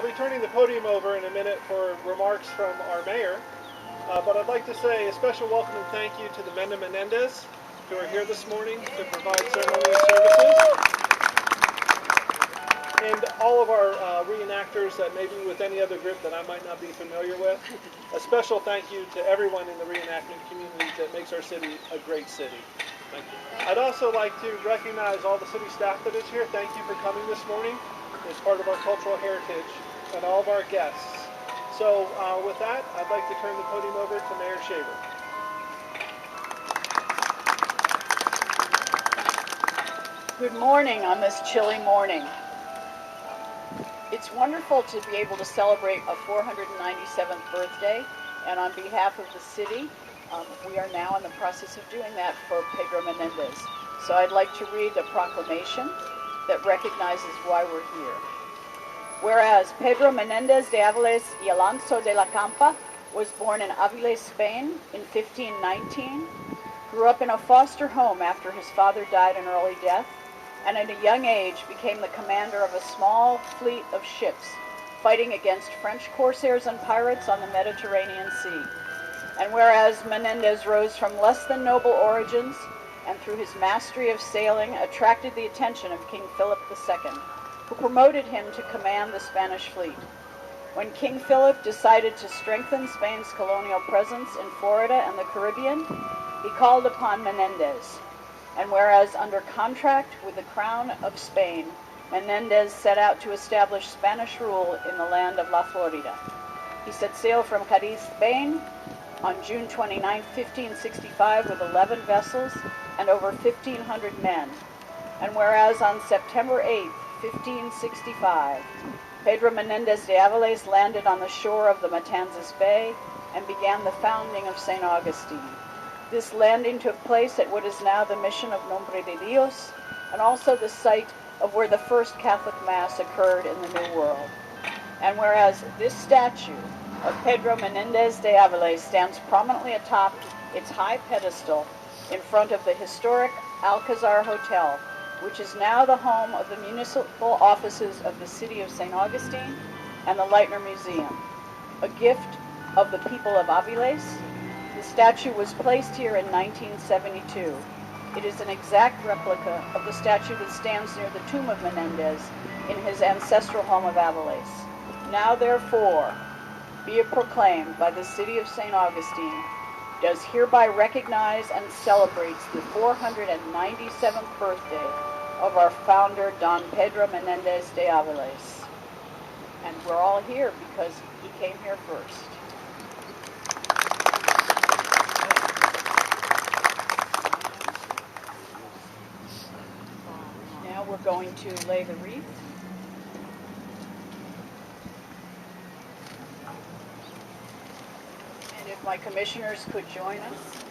I'll be turning the podium over in a minute for remarks from our mayor, but I'd like to say a special welcome and thank you to the Pedro Menendez who are here this morning to provide ceremonial services, and all of our reenactors that may be with any other group that I might not be familiar with. A special thank you to everyone in the reenactment community that makes our city a great city. Thank you. I'd also like to recognize all the city staff that is here. Thank you for coming this morning as part of our cultural heritage, and all of our guests. So with that, I'd like to turn the podium over to Mayor Shaver. Good morning on this chilly morning. It's wonderful to be able to celebrate a 497th birthday, and on behalf of the city, we are now in the process of doing that for Pedro Menendez. So I'd like to read the proclamation that recognizes why we're here. Whereas Pedro Menendez de Aviles y Alonso de la Campa was born in Aviles, Spain in 1519, grew up in a foster home after his father died in early death, and at a young age became the commander of a small fleet of ships fighting against French corsairs and pirates on the Mediterranean Sea. And whereas Menendez rose from less than noble origins and through his mastery of sailing attracted the attention of King Philip II, who promoted him to command the Spanish fleet. When King Philip decided to strengthen Spain's colonial presence in Florida and the Caribbean, he called upon Menendez. And whereas under contract with the Crown of Spain, Menendez set out to establish Spanish rule in the land of La Florida. He set sail from Cadiz, Spain, on June 29, 1565, with 11 vessels and over 1,500 men. And whereas on September 8, 1565, Pedro Menendez de Aviles landed on the shore of the Matanzas Bay and began the founding of St. Augustine. This landing took place at what is now the Mission of Nombre de Dios, and also the site of where the first Catholic Mass occurred in the New World. And whereas this statue of Pedro Menendez de Aviles stands prominently atop its high pedestal in front of the historic Alcazar Hotel, which is now the home of the municipal offices of the city of St. Augustine and the Leitner Museum. A gift of the people of Aviles, the statue was placed here in 1972. It is an exact replica of the statue that stands near the tomb of Menendez in his ancestral home of Aviles. Now, therefore, be it proclaimed by the city of St. Augustine, does hereby recognize and celebrates the 497th birthday of our founder, Don Pedro Menendez de Aviles. And we're all here because he came here first. Now we're going to lay the wreath. And if my commissioners could join us.